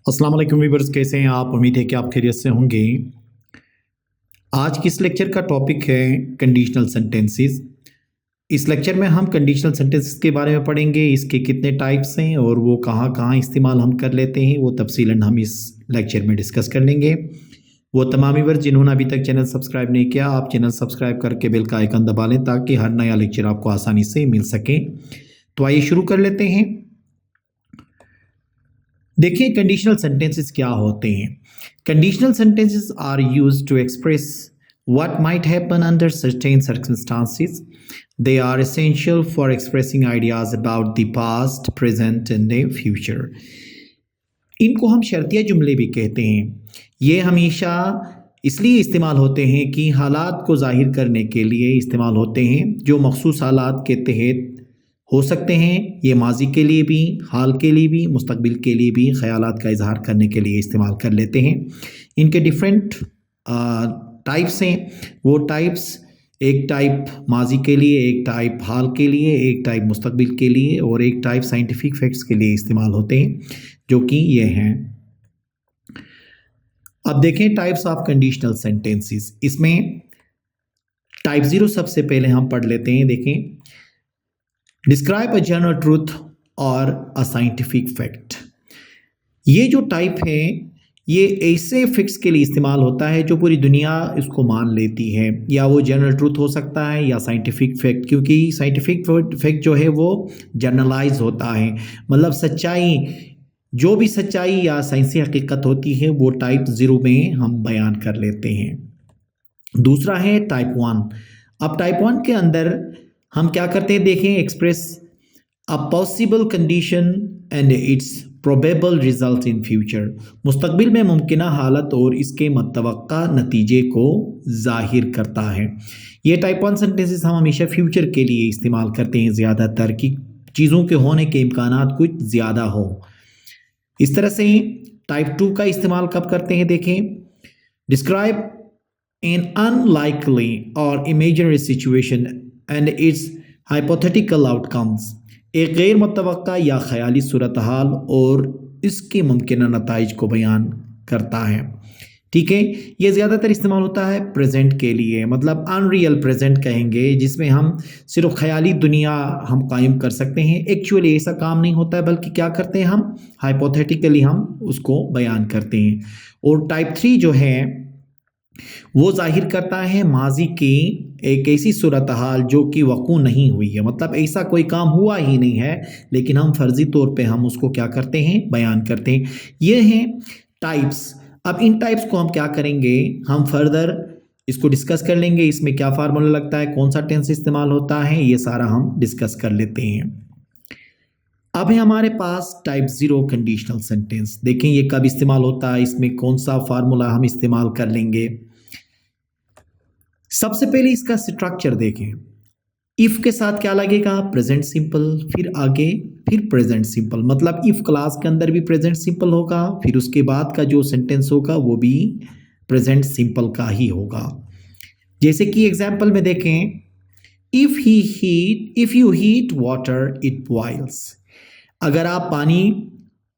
अस्सलाम वालेकुम व्यूअर्स, कैसे हैं आप? उम्मीद है कि आप खैरियत से होंगे। आज की इस लेक्चर का टॉपिक है कंडीशनल सेंटेंसेस। इस लेक्चर में हम कंडीशनल सेंटेंसेस के बारे में पढ़ेंगे, इसके कितने टाइप्स हैं और वो कहाँ कहाँ इस्तेमाल हम कर लेते हैं, वो तफसीलन हम इस लेक्चर में डिस्कस कर लेंगे। वो तमाम व्यूअर्स जिन्होंने अभी तक चैनल सब्सक्राइब नहीं किया, आप चैनल सब्सक्राइब करके बेल का आइकन दबा लें ताकि हर नया लेक्चर आपको आसानी से मिल सके। तो आइए शुरू कर लेते हैं। देखिए कंडीशनल सेंटेंसेस क्या होते हैं। Conditional sentences are used to express what might happen under certain circumstances. They are essential for expressing ideas about the past, present and the future. इनको हम शर्तिया जुमले भी कहते हैं। ये हमेशा इसलिए इस्तेमाल होते हैं कि हालात को ज़ाहिर करने के लिए इस्तेमाल होते हैं जो मखसूस हालात के तहत हो सकते हैं। ये माजी के लिए भी, हाल के लिए भी, मुस्तकबिल के लिए भी ख़यालात का इजहार करने के लिए इस्तेमाल कर लेते हैं। इनके डिफरेंट टाइप्स हैं। वो टाइप्स, एक टाइप माजी के लिए, एक टाइप हाल के लिए, एक टाइप मुस्तकबिल के लिए और एक टाइप साइंटिफिक फैक्ट्स के लिए इस्तेमाल होते हैं, जो कि ये हैं। अब देखें टाइप्स ऑफ कंडीशनल सेंटेंसेस। इसमें टाइप 0 सबसे पहले हम पढ़ लेते हैं। देखें, डिस्क्राइब अ जनरल ट्रूथ और अ साइंटिफिक फैक्ट। ये जो टाइप है ये ऐसे फैक्ट्स के लिए इस्तेमाल होता है जो पूरी दुनिया इसको मान लेती है, या वो जनरल ट्रूथ हो सकता है या साइंटिफिक फैक्ट, क्योंकि साइंटिफिक फैक्ट जो है वो जनरलाइज होता है, मतलब सच्चाई, जो भी सच्चाई या साइंसी हकीकत होती है वो टाइप 0 में हम बयान कर लेते हैं। दूसरा है टाइप 1। अब टाइप 1 के अंदर हम क्या करते हैं, देखें, express a possible condition and its probable result in future. मुस्तकबिल में मुमकिना हालत और इसके मतवक्का नतीजे को जाहिर करता है। ये टाइप 1 सेंटेंसेस हम हमेशा फ्यूचर के लिए इस्तेमाल करते हैं, ज़्यादातर की चीज़ों के होने के इम्कानात कुछ ज़्यादा हो। इस तरह से टाइप 2 का इस्तेमाल कब करते हैं, देखें, डिस्क्राइब एन अनलाइकली और imaginary situation and it's hypothetical outcomes. एक गैर मुतवक्का या ख़याली सूरत हाल और इसके मुमकिन नताइज को बयान करता है। ठीक है, ये ज़्यादातर इस्तेमाल होता है प्रेजेंट के लिए, मतलब अनरियल प्रेजेंट कहेंगे, जिसमें हम सिर्फ ख़याली दुनिया हम कायम कर सकते हैं। एक्चुअली ऐसा काम नहीं होता है, बल्कि क्या करते हैं हम, हाइपोथेटिकली हम उसको बयान करते हैं। और टाइप 3 जो है वो जाहिर करता है माजी की एक ऐसी सूरत हाल जो कि वक़ू नहीं हुई है, मतलब ऐसा कोई काम हुआ ही नहीं है, लेकिन हम फर्जी तौर पे हम उसको क्या करते हैं, बयान करते हैं। ये हैं टाइप्स। अब इन टाइप्स को हम क्या करेंगे, हम फर्दर इसको डिस्कस कर लेंगे। इसमें क्या फार्मूला लगता है, कौन सा टेंस इस्तेमाल होता है, ये सारा हम डिस्कस कर लेते हैं। अब है हमारे पास टाइप 0 कंडीशनल सेंटेंस। देखें ये कब इस्तेमाल होता है, इसमें कौन सा फार्मूला हम इस्तेमाल कर लेंगे। सबसे पहले इसका स्ट्रक्चर देखें। इफ के साथ क्या लगेगा, प्रेजेंट सिंपल, फिर आगे फिर प्रेजेंट सिंपल, मतलब इफ क्लास के अंदर भी प्रेजेंट सिंपल होगा, फिर उसके बाद का जो सेंटेंस होगा वो भी प्रेजेंट सिंपल का ही होगा। जैसे कि एग्जांपल में देखें, if you heat water it boils. अगर आप पानी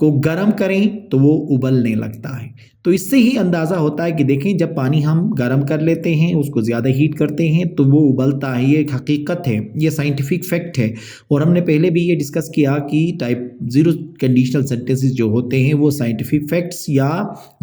को गर्म करें तो वो उबलने लगता है। तो इससे ही अंदाज़ा होता है कि देखें, जब पानी हम गर्म कर लेते हैं, उसको ज़्यादा हीट करते हैं तो वो उबलता है। ये एक हकीकत है, ये साइंटिफिक फैक्ट है। और हमने पहले भी ये डिस्कस किया कि टाइप 0 कंडीशनल सेंटेंसेस जो होते हैं वो साइंटिफिक फैक्ट्स या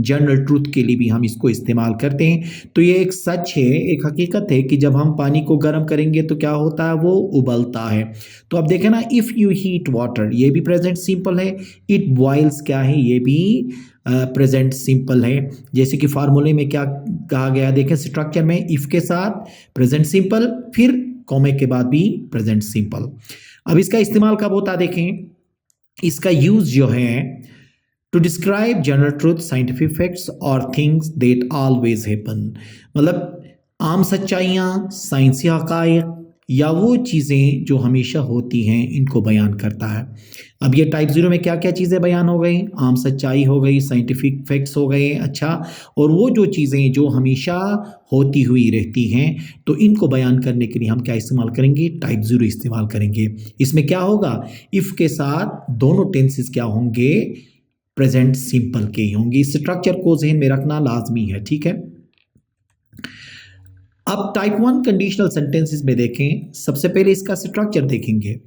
जनरल ट्रूथ के लिए भी हम इसको इस्तेमाल करते हैं। तो ये एक सच है, एक हकीकत है कि जब हम पानी को गर्म करेंगे तो क्या होता है, वो उबलता है। तो अब देखें ना, इफ़ यू हीट वाटर, ये भी प्रेजेंट सिंपल है। इट बॉइल्स क्या है, ये भी प्रेजेंट सिंपल है। जैसे कि फार्मूले में क्या कहा गया, देखें स्ट्रक्चर में, इफ के साथ प्रेजेंट सिंपल, फिर कॉमे के बाद भी प्रेजेंट सिंपल। अब इसका इस्तेमाल कब होता है, देखें, इसका यूज जो है to describe general truth, scientific facts और थिंग्स दैट ऑलवेज हैपन, मतलब आम सच्चाइयाँ, साइंसी हकायक या वो चीज़ें जो हमेशा होती हैं, इनको बयान करता है। अब ये टाइप 0 में क्या क्या चीज़ें बयान हो गई, आम सच्चाई हो गई, साइंटिफिक फैक्ट्स हो गए, अच्छा, और वो जो चीज़ें जो हमेशा होती हुई रहती हैं, तो इनको बयान करने के लिए हम क्या इस्तेमाल करेंगे, टाइप 0 इस्तेमाल करेंगे। इसमें क्या होगा, इफ़ के साथ दोनों टेंसेस क्या होंगे, प्रेजेंट सिंपल के ही होंगे। इस स्ट्रक्चर को जहन में रखना लाजमी है, ठीक है। अब टाइप 1 कंडीशनल सेंटेंसेस में देखें, सबसे पहले इसका स्ट्रक्चर देखेंगे।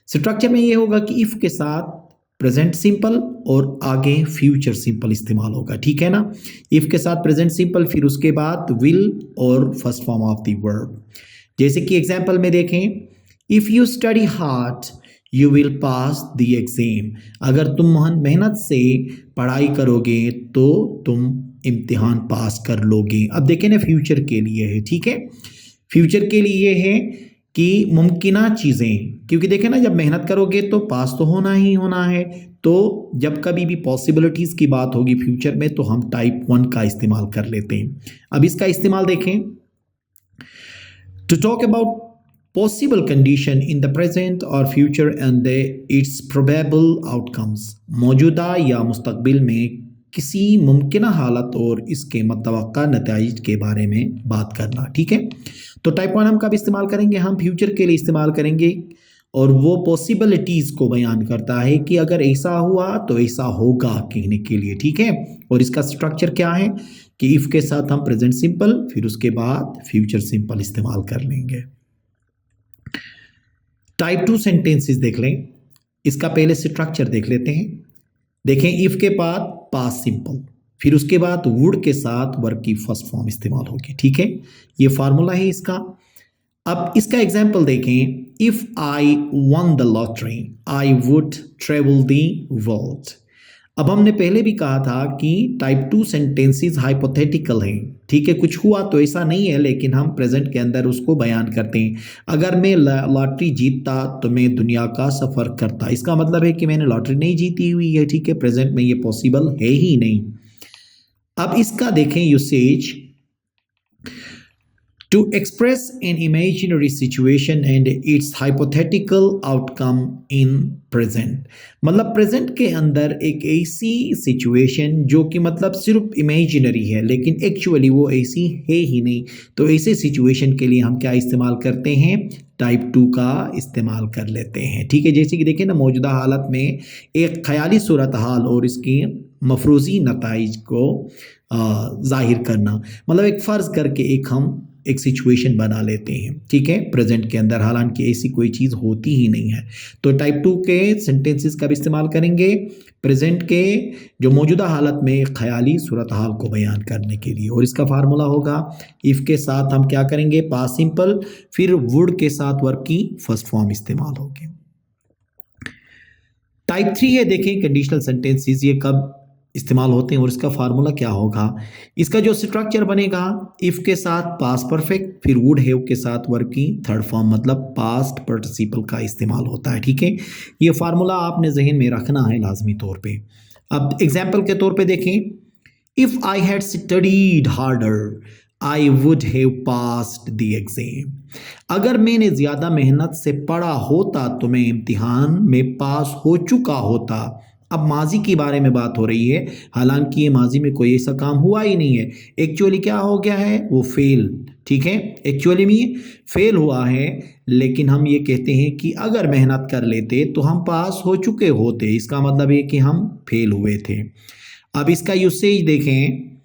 स्ट्रक्चर में ये होगा कि इफ के साथ प्रेजेंट सिंपल और आगे फ्यूचर सिंपल इस्तेमाल होगा, ठीक है ना। इफ के साथ प्रेजेंट सिंपल, फिर उसके बाद विल और first form of the verb. जैसे कि एग्जांपल में देखें, if you study hard you will pass the exam. अगर तुम मेहनत से पढ़ाई करोगे तो तुम इम्तिहान पास कर लोगे। अब देखें ना, फ्यूचर के लिए है, ठीक है। फ्यूचर के लिए है कि मुमकिना चीज़ें, क्योंकि देखें ना, जब मेहनत करोगे तो पास तो होना ही होना है। तो जब कभी भी पॉसिबिलिटीज़ की बात होगी फ्यूचर में तो हम टाइप 1 का इस्तेमाल कर लेते हैं। अब इसका इस्तेमाल देखें, to talk about possible condition in the present or future and its probable outcomes। मौजूदा या मुस्तकबिल में किसी मुमकिना हालत और इसके मुतवक्का नताइज के बारे में बात करना, ठीक है। तो टाइप 1 हम कब इस्तेमाल करेंगे? हम फ्यूचर के लिए इस्तेमाल करेंगे और वो पॉसिबिलिटीज़ को बयान करता है कि अगर ऐसा हुआ तो ऐसा होगा कहने के लिए, ठीक है। और इसका स्ट्रक्चर क्या है कि इफ़ के साथ हम प्रेजेंट सिंपल, फिर उसके बाद फ्यूचर सिंपल इस्तेमाल कर लेंगे। टाइप 2 सेंटेंसेस देख लें, इसका पहले स्ट्रक्चर देख लेते हैं। देखें, इफ के बाद पास्ट सिंपल, फिर उसके बाद वुड के साथ वर्ब की फर्स्ट फॉर्म इस्तेमाल होगी, ठीक है। ये फार्मूला है इसका। अब इसका एग्जाम्पल देखें, if I one the lottery I would travel the world. अब हमने पहले भी कहा था कि टाइप 2 सेंटेंसेस हाइपोथेटिकल हैं, ठीक है। कुछ हुआ तो ऐसा नहीं है, लेकिन हम प्रेजेंट के अंदर उसको बयान करते हैं। अगर मैं लॉटरी जीतता तो मैं दुनिया का सफ़र करता। इसका मतलब है कि मैंने लॉटरी नहीं जीती हुई है, ठीक है। प्रेजेंट में ये पॉसिबल है ही नहीं। अब इसका देखें usage, to express an imaginary situation and its hypothetical outcome in present। मतलब प्रेजेंट के अंदर एक ऐसी सिचुएशन जो कि मतलब सिर्फ इमेजिनरी है लेकिन एक्चुअली वो ऐसी है ही नहीं। तो ऐसे सिचुएशन के लिए हम क्या इस्तेमाल करते हैं? टाइप 2 का इस्तेमाल कर लेते हैं, ठीक है। जैसे कि देखिए ना, मौजूदा हालत में एक ख्याली सूरत हाल और इसकी मफरूज़ी नताइज को जाहिर करना, मतलब एक फ़र्ज़ करके हम एक सिचुएशन बना लेते हैं, ठीक है, प्रेजेंट के अंदर, हालांकि ऐसी कोई चीज़ होती ही नहीं है। तो टाइप 2 के सेंटेंसेस का भी इस्तेमाल करेंगे प्रेजेंट के जो मौजूदा हालत में ख्याली सूरत हाल को बयान करने के लिए। और इसका फार्मूला होगा, इफ़ के साथ हम क्या करेंगे? पास्ट सिंपल, फिर वुड के साथ वर्ब की फर्स्ट फॉर्म इस्तेमाल होगी। टाइप 3 है, देखें कंडीशनल सेंटेंसेस, ये कब इस्तेमाल होते हैं और इसका फार्मूला क्या होगा? इसका जो स्ट्रक्चर बनेगा, इफ़ के साथ पास्ट परफेक्ट, फिर वुड हैव के साथ वर्ब की थर्ड फॉर्म मतलब पास्ट पार्टिसिपल का इस्तेमाल होता है, ठीक है। ये फार्मूला आपने जहन में रखना है लाजमी तौर पे। अब एग्जाम्पल के तौर पे देखें, if I had studied harder I would have passed the exam. अगर मैंने ज़्यादा मेहनत से पढ़ा होता तो मैं इम्तिहान में पास हो चुका होता। अब माजी के बारे में बात हो रही है, हालांकि ये माजी में कोई ऐसा काम हुआ ही नहीं है। एक्चुअली क्या हो गया है? वो फेल, ठीक है, एक्चुअली में फेल हुआ है। लेकिन हम ये कहते हैं कि अगर मेहनत कर लेते तो हम पास हो चुके होते। इसका मतलब है कि हम फेल हुए थे। अब इसका यूसेज देखें,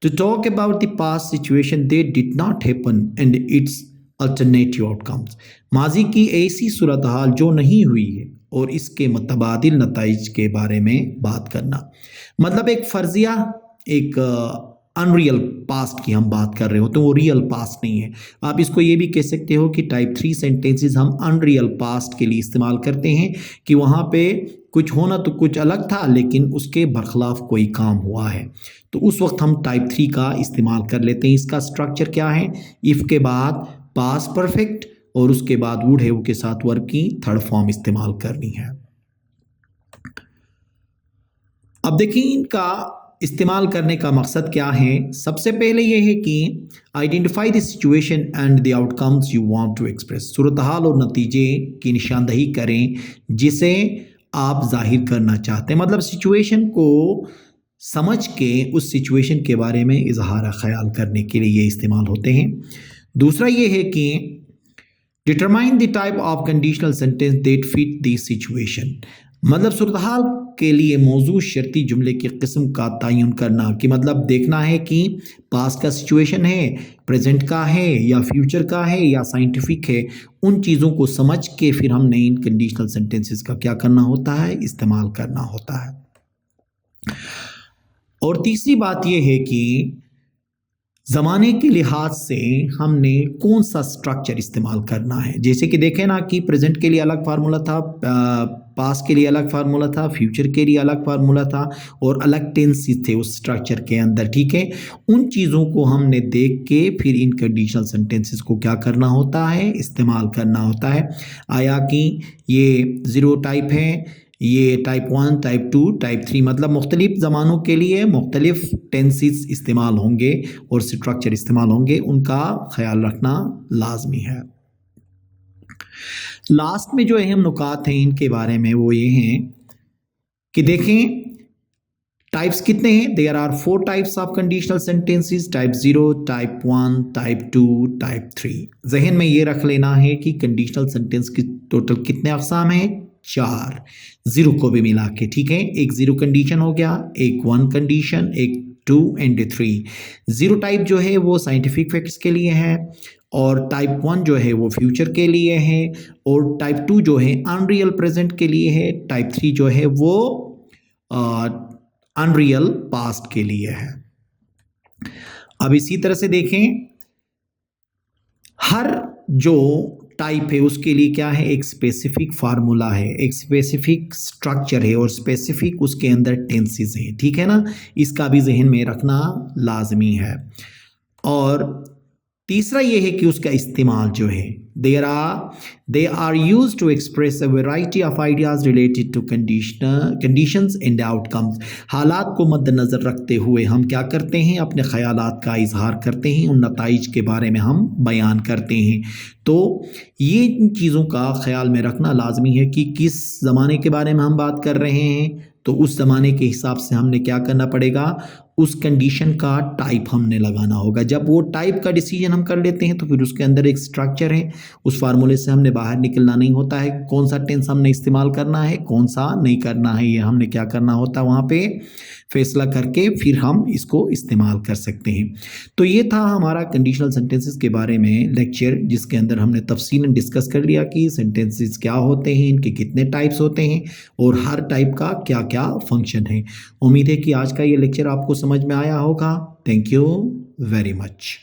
to talk about the past situation that did not happen and its alternative outcomes. माजी की ऐसी सूरत हाल जो नहीं हुई है और इसके मुतबादिल नताइज के बारे में बात करना। मतलब एक फर्जिया, एक अनरियल पास्ट की हम बात कर रहे हो तो वो रियल पास्ट नहीं है। आप इसको ये भी कह सकते हो कि टाइप 3 सेंटेंसेस हम अनरियल पास्ट के लिए इस्तेमाल करते हैं कि वहाँ पे कुछ होना तो कुछ अलग था लेकिन उसके बरखिलाफ कोई काम हुआ है, तो उस वक्त हम टाइप 3 का इस्तेमाल कर लेते हैं। इसका स्ट्रक्चर क्या है? इफ़ के बाद पास्ट परफेक्ट और उसके बाद वुड हैव के साथ वर्ब की थर्ड फॉर्म इस्तेमाल करनी है। अब देखिए इनका इस्तेमाल करने का मकसद क्या है। सबसे पहले यह है कि identify the situation and the outcomes you want to express. सूरत हाल और नतीजे की निशानदही करें जिसे आप जाहिर करना चाहते हैं। मतलब सिचुएशन को समझ के उस सिचुएशन के बारे में इजहार ख्याल करने के लिए ये इस्तेमाल होते हैं। दूसरा ये है कि determine the type of conditional sentence that fit the situation. मतलब सूरत हाल के लिए मौजूद शर्ती जुमले की किस्म का तयन करना, कि मतलब देखना है कि पास्ट का सिचुएशन है, प्रेजेंट का है या फ्यूचर का है या साइंटिफिक है। उन चीज़ों को समझ के फिर हमने इन कंडीशनल सेंटेंसेस का क्या करना होता है, इस्तेमाल करना होता है। और तीसरी बात यह है कि ज़माने के लिहाज से हमने कौन सा स्ट्रक्चर इस्तेमाल करना है। जैसे कि देखें ना कि प्रेजेंट के लिए अलग फार्मूला था, पास्ट के लिए अलग फार्मूला था, फ्यूचर के लिए अलग फार्मूला था और अलग टेंसेस थे उस स्ट्रक्चर के अंदर, ठीक है। उन चीज़ों को हमने देख के फिर इन कंडीशनल सेंटेंसेस को क्या करना होता है, इस्तेमाल करना होता है। आया कि ये ज़ीरो टाइप है, ये टाइप 1, टाइप 2, टाइप 3, मतलब मुख्तलिफ ज़मानों के लिए मुख्तलिफ टेंसेस इस्तेमाल होंगे और स्ट्रक्चर इस्तेमाल होंगे, उनका ख्याल रखना लाजमी है। लास्ट में जो अहम नुकात हैं इनके बारे में वो ये हैं कि देखें टाइप्स कितने हैं। There are 4 types of conditional sentences, type 0, type 1, type 2, type 3। जहन में ये रख लेना है कि कंडीशनल सेंटेंस की टोटल कितने अक़साम हैं, 4, ज़ीरो को भी मिला के, ठीक है। एक ज़ीरो कंडीशन हो गया, एक 1 कंडीशन, एक 2 एंड 3। ज़ीरो टाइप जो है वो साइंटिफिक फैक्ट्स के लिए है और टाइप 1 जो है वो फ्यूचर के लिए है और टाइप 2 जो है अनरियल प्रेजेंट के लिए है, टाइप 3 जो है वो अनरियल पास्ट के लिए है। अब इसी तरह से देखें, हर जो टाइप है उसके लिए क्या है, एक स्पेसिफिक फार्मूला है, एक स्पेसिफिक स्ट्रक्चर है और स्पेसिफिक उसके अंदर टेंसेस हैं, ठीक है ना। इसका भी जहन में रखना लाजमी है। और तीसरा ये है कि उसका इस्तेमाल जो है, they are used to express a variety of ideas related to conditions and outcomes। हालात को मद्देनज़र रखते हुए हम क्या करते हैं, अपने ख़यालात का इजहार करते हैं, उन नताइज के बारे में हम बयान करते हैं। तो ये इन चीज़ों का ख्याल में रखना लाजमी है कि किस ज़माने के बारे में हम बात कर रहे हैं, तो उस ज़माने के हिसाब से हमने क्या करना पड़ेगा, उस कंडीशन का टाइप हमने लगाना होगा। जब वो टाइप का डिसीजन हम कर लेते हैं तो फिर उसके अंदर एक स्ट्रक्चर है, उस फार्मूले से हमने बाहर निकलना नहीं होता है। कौन सा टेंस हमने इस्तेमाल करना है, कौन सा नहीं करना है, ये हमने क्या करना होता है, वहाँ पे फैसला करके फिर हम इसको इस्तेमाल कर सकते हैं। तो ये था हमारा कंडीशनल सेंटेंसेस के बारे में लेक्चर, जिसके अंदर हमने तफसीलन डिस्कस कर लिया कि सेंटेंसेस क्या होते हैं, इनके कितने टाइप्स होते हैं और हर टाइप का क्या क्या फंक्शन है। उम्मीद है कि आज का ये लेक्चर आपको समझ में आया होगा। Thank you very much.